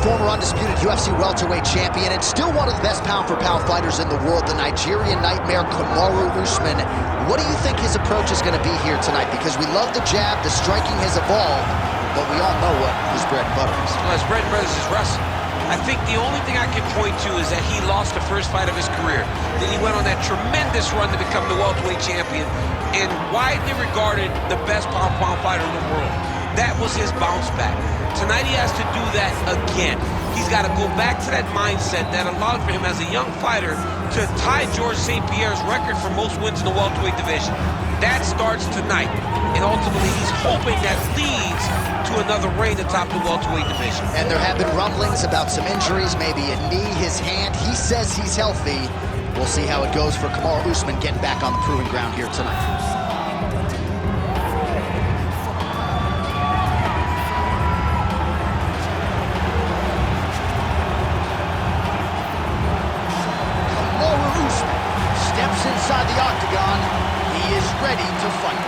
former undisputed UFC welterweight champion and still one of the best pound-for-pound fighters in the world, the Nigerian nightmare Kamaru Usman. What do you think his approach is going to be here tonight? Because we love the jab, the striking has evolved, but we all know what his bread and butter is. Well, his bread and butter is his wrestling. I think the only thing I can point to is that he lost the first fight of his career. Then he went on that tremendous run to become the welterweight champion and widely regarded the best pound-for-pound fighter in the world. That was his bounce back. Tonight he has to do that again. He's got to go back to that mindset that allowed for him as a young fighter to tie Georges St. Pierre's record for most wins in the welterweight division. That starts tonight, and ultimately he's hoping that leads to another reign atop the welterweight division. And there have been rumblings about some injuries, maybe a knee, his hand. He says he's healthy. We'll see how it goes for Kamaru Usman getting back on the proving ground here tonight. Inside the octagon, he is ready to fight.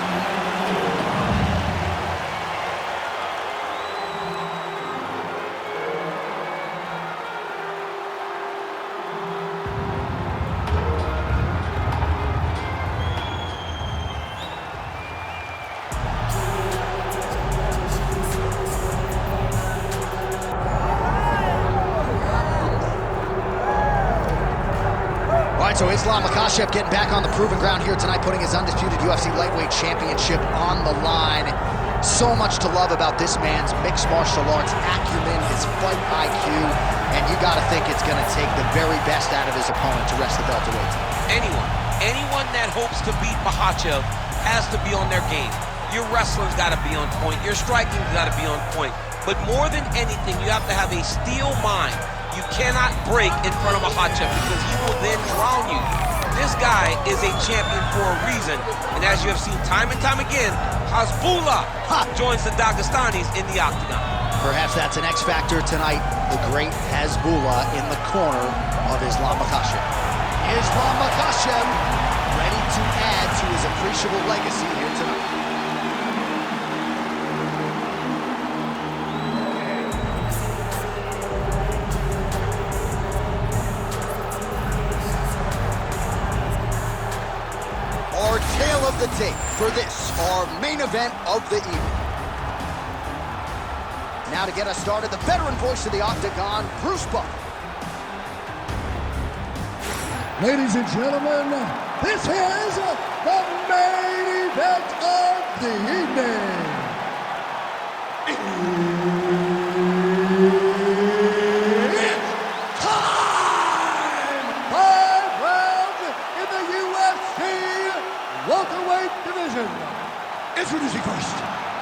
So Islam Makhachev getting back on the proving ground here tonight, putting his undisputed UFC lightweight championship on the line. So much to love about this man's mixed martial arts acumen, his fight IQ, and you gotta think it's gonna take the very best out of his opponent to wrest the belt away. Anyone that hopes to beat Makhachev has to be on their game. Your wrestling's gotta be on point, your striking's gotta be on point. But more than anything, you have to have a steel mind. You cannot break in front of Makhachev because he will then drown you. This guy is a champion for a reason. And as you have seen time and time again, Hasbullah joins the Dagestanis in the octagon. Perhaps that's an X factor tonight. The great Hasbullah in the corner of Islam Makhachev. Islam Makhachev ready to add to his appreciable legacy here tonight. Our tale of the tape for this, our main event of the evening. Now to get us started, the veteran voice of the octagon, Bruce Buffer. Ladies and gentlemen, this is the main event of the evening. It's time! 5 rounds in the UFC Welterweight division. Introducing first,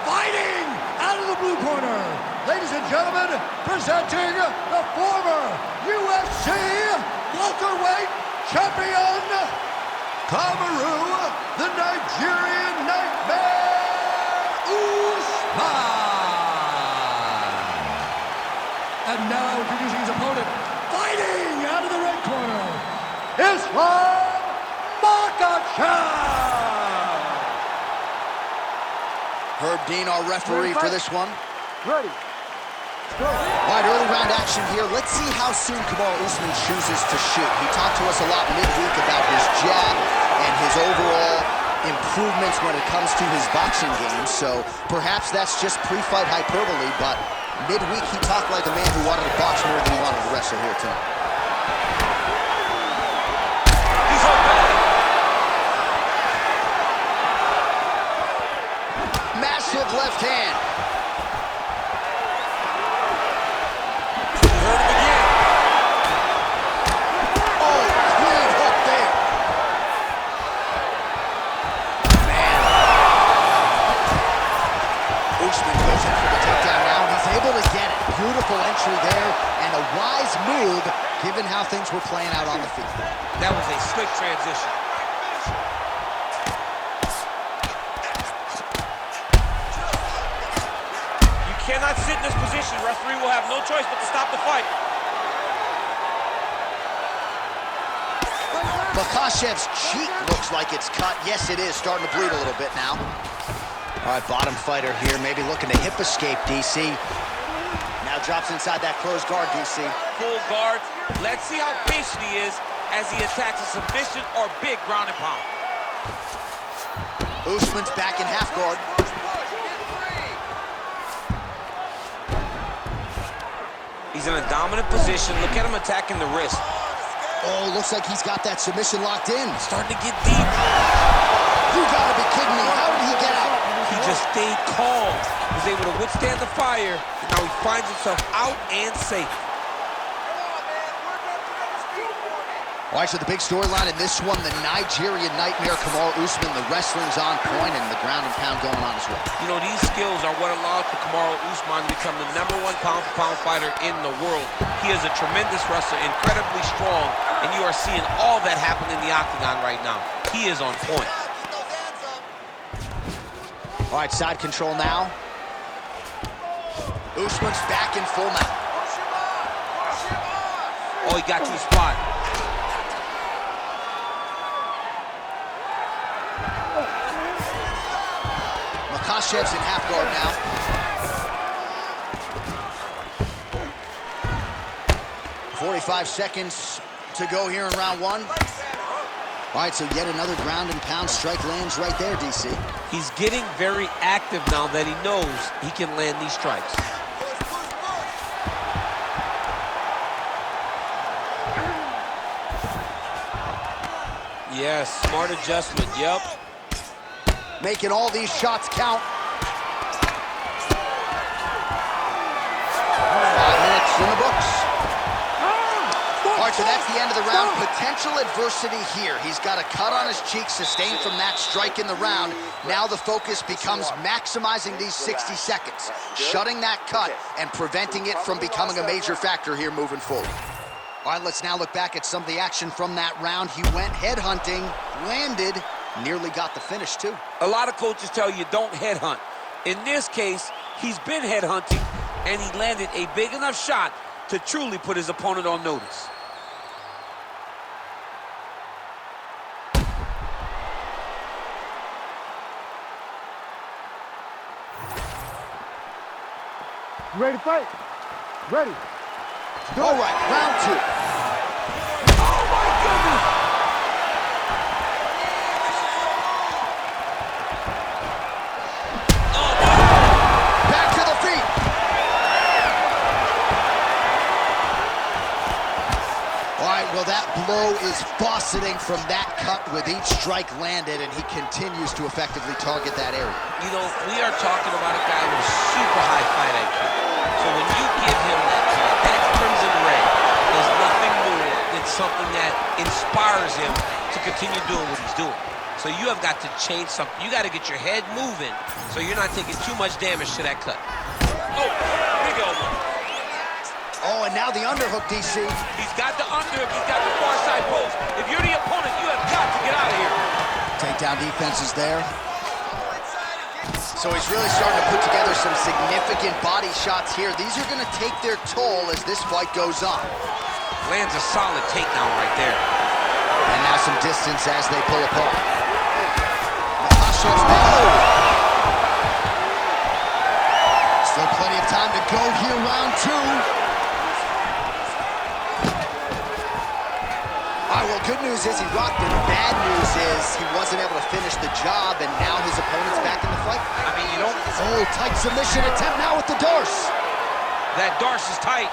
fighting out of the blue corner, ladies and gentlemen, presenting the former UFC Welterweight champion, Kamaru, the Nigerian nightmare, Usman. And now introducing his opponent, fighting out of the red corner, Islam Makhachev. Herb Dean, our referee for this one. Ready. Go. All right, early round action here. Let's see how soon Kamaru Usman chooses to shoot. He talked to us a lot midweek about his jab and his overall improvements when it comes to his boxing game. So perhaps that's just pre-fight hyperbole, but midweek he talked like a man who wanted to box more than he wanted to wrestle here tonight. Massive left hand. Oh, clean hook there. Man. Usman goes in for the takedown now. He's able to get it. Beautiful entry there, and a wise move given how things were playing out on the field. That was a slick transition. Cannot sit in this position. Referee will have no choice but to stop the fight. Makhachev's cheek looks like it's cut. Yes, it is. Starting to bleed a little bit now. All right, bottom fighter here, maybe looking to hip escape, DC. Now drops inside that closed guard, DC. Full guard. Let's see how patient he is as he attacks a submission or big ground and pound. Usman's back in half guard. He's in a dominant position. Look at him attacking the wrist. Oh, looks like he's got that submission locked in. Starting to get deep. You gotta be kidding me. How did he get out? He just stayed calm. Was able to withstand the fire. And now he finds himself out and safe. All right, so the big storyline in this one, the Nigerian nightmare, Kamaru Usman, the wrestling's on point and the ground and pound going on as well. You know, these skills are what allowed for Kamaru Usman to become the #1 pound-for-pound fighter in the world. He is a tremendous wrestler, incredibly strong, and you are seeing all that happen in the octagon right now. He is on point. All right, side control now. Usman's back in full mount. Oh, he got to the spot. Makhachev's in half guard now. .45 seconds to go here in round one. All right, so yet another ground and pound strike lands right there, DC. He's getting very active now that he knows he can land these strikes. Yes, smart adjustment, yep. Making all these shots count. 5 minutes in the books. All right, so that's the end of the round. Potential adversity here. He's got a cut on his cheek sustained from that strike in the round. Now the focus becomes maximizing these 60 seconds, shutting that cut and preventing it from becoming a major factor here moving forward. All right, let's now look back at some of the action from that round. He went headhunting, landed, nearly got the finish too. A lot of coaches tell you don't headhunt. In this case, he's been headhunting and he landed a big enough shot to truly put his opponent on notice. You ready to fight? Ready. All right, round two. Oh my goodness! Back to the feet. All right, well, that blow is fauceting from that cut with each strike landed, and he continues to effectively target that area. You know, we are talking about a guy with super high fight IQ. So when you give him that crimson red, there's nothing more than something that inspires him to continue doing what he's doing. So you have got to change something. You got to get your head moving so you're not taking too much damage to that cut. Oh, big elbow. Oh, and now the underhook, DC. He's got the underhook. He's got the far side post. If you're the opponent, you have got to get out of here. Takedown defense is there. So he's really starting to put together some significant body shots here. These are going to take their toll as this fight goes on. Lands a solid takedown right there. And now some distance as they pull apart. Makhachev's still plenty of time to go here, round two. All right, well, good news is he rocked him. Bad news is he wasn't able to finish the job, and now his opponent's back in the fight. I mean, you don't... Oh, tight submission attempt now with the Darce. That Darce is tight.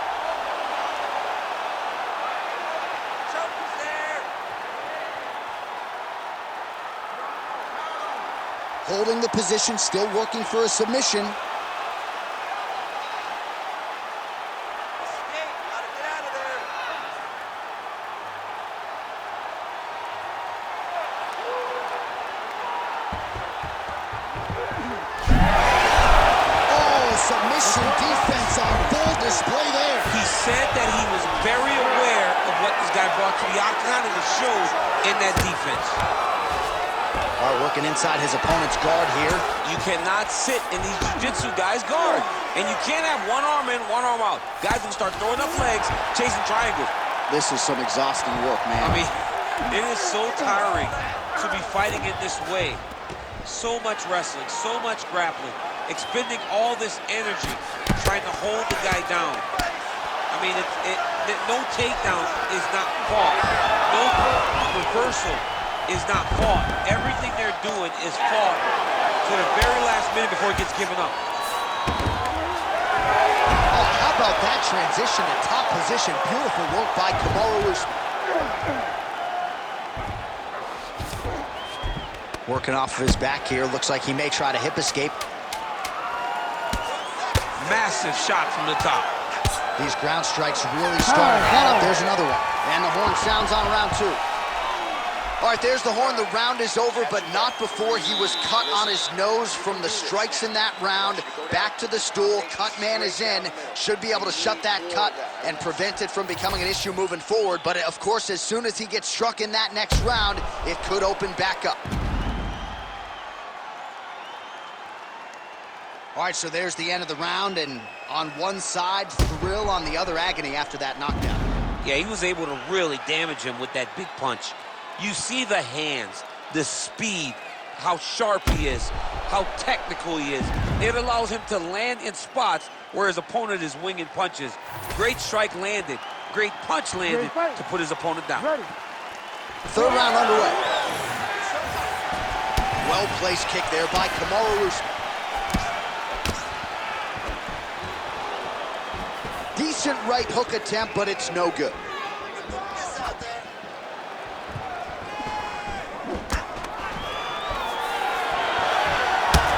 Holding the position, still working for a submission. Submission defense on full display there. He said that he was very aware of what this guy brought to the octagon, and it showed in that defense. All right, working inside his opponent's guard here. You cannot sit in these jiu-jitsu guys' guard, and you can't have one arm in, one arm out. Guys will start throwing up legs, chasing triangles. This is some exhausting work, man. I mean, it is so tiring to be fighting in this way. So much wrestling, so much grappling. expending all this energy, trying to hold the guy down. I mean, no takedown is not fought. No reversal is not fought. Everything they're doing is fought to the very last minute before it gets given up. Oh, how about that transition to top position? Beautiful work by Kamaru Usman. Working off of his back here. Looks like he may try to hip escape. Massive shot from the top. These ground strikes really starting to add up. There's another one. And the horn sounds on round 2. All right, there's the horn. The round is over, but not before he was cut on his nose from the strikes in that round. Back to the stool. Cut man is in. Should be able to shut that cut and prevent it from becoming an issue moving forward. But, of course, as soon as he gets struck in that next round, it could open back up. All right, so there's the end of the round, and on one side, thrill, on the other, agony after that knockdown. Yeah, he was able to really damage him with that big punch. You see the hands, the speed, how sharp he is, how technical he is. It allows him to land in spots where his opponent is winging punches. Great strike landed, great punch landed to put his opponent down. Third round underway. Well-placed kick there by Kamaru Usman. Decent right hook attempt, but it's no good.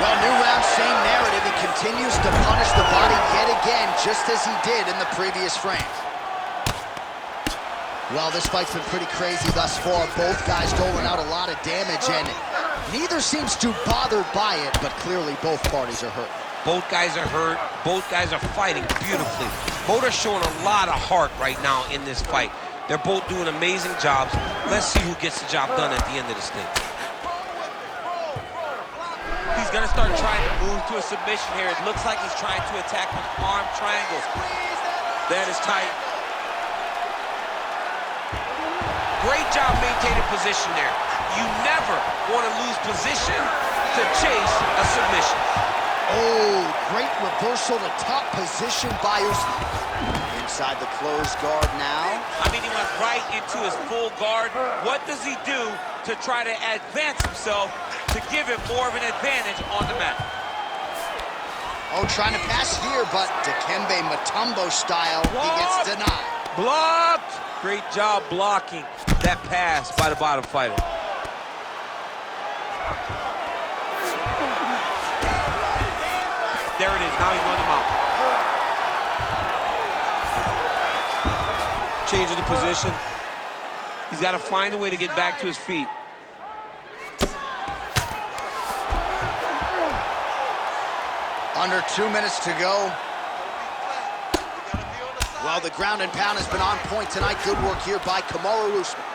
Well, new round, same narrative. He continues to punish the body yet again, just as he did in the previous frames. Well, this fight's been pretty crazy thus far. Both guys doling out a lot of damage, and neither seems too bothered by it, but clearly both parties are hurt. Both guys are hurt. Both guys are fighting beautifully. Both are showing a lot of heart right now in this fight. They're both doing amazing jobs. Let's see who gets the job done at the end of this thing. He's going to start trying to move to a submission here. It looks like he's trying to attack with arm triangles. That is tight. Great job maintaining position there. You never want to lose position to chase a submission. Oh, great reversal to top position by Usman. Inside the closed guard now. I mean, he went right into his full guard. What does he do to try to advance himself to give him more of an advantage on the mat? Oh, trying to pass here, but Dikembe Mutombo style, he gets denied. Blocked! Great job blocking that pass by the bottom fighter. There it is, now he's running him out. Changing the position. He's got to find a way to get back to his feet. Under 2 minutes to go. Well, the ground and pound has been on point tonight. Good work here by Kamaru Usman.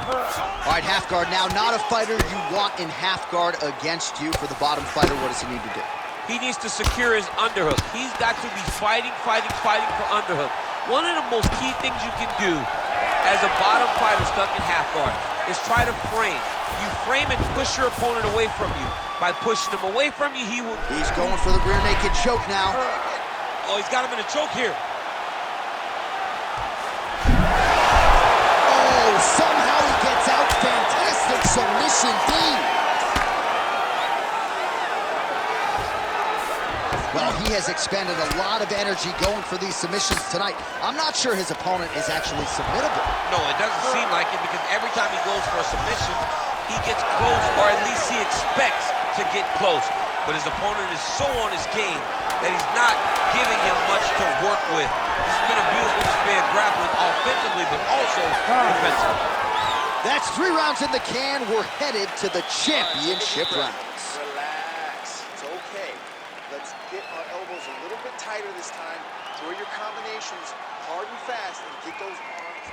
All right, half guard now. Not a fighter you want in half guard against you. For the bottom fighter, what does he need to do? He needs to secure his underhook. He's got to be fighting for underhook. One of the most key things you can do as a bottom fighter stuck in half guard is try to frame. You frame and push your opponent away from you. By pushing him away from you, he will... He's going for the rear naked choke now. Oh, he's got him in a choke here. Oh, somehow he gets out. Fantastic submission, D. Well, he has expended a lot of energy going for these submissions tonight. I'm not sure his opponent is actually submittable. No, it doesn't seem like it, because every time he goes for a submission, he gets close, or at least he expects to get close. But his opponent is so on his game that he's not giving him much to work with. This has been a beautiful display of grappling offensively, but also defensively. That's 3 rounds in the can. We're headed to the championship rounds. Relax. It's okay. Let's get our elbows a little bit tighter this time. Throw your combinations hard and fast and get those arms.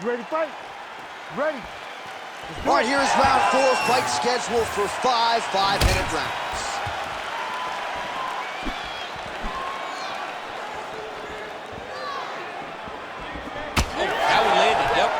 ready to fight? Ready. All right, here is round 4, fight scheduled for 5 5-minute rounds. Oh, that one landed, yep.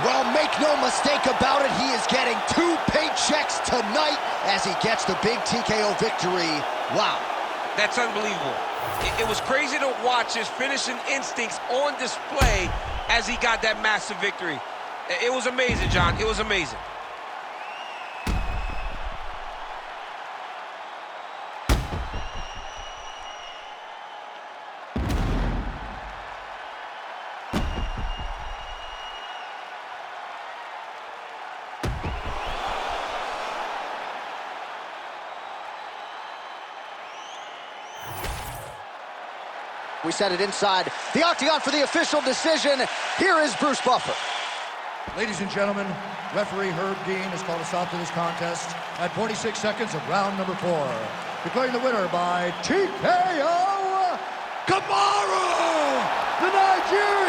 Well, make no mistake about it, he is getting 2 paychecks tonight as he gets the big TKO victory. Wow. That's unbelievable. It was crazy to watch his finishing instincts on display as he got that massive victory. It was amazing, John. It was amazing. We set it inside the octagon for the official decision. Here is Bruce Buffer. Ladies and gentlemen, referee Herb Dean has called a stop to this contest at 46 seconds of round number 4. Declaring the winner by TKO, Kamaru, the Nigerian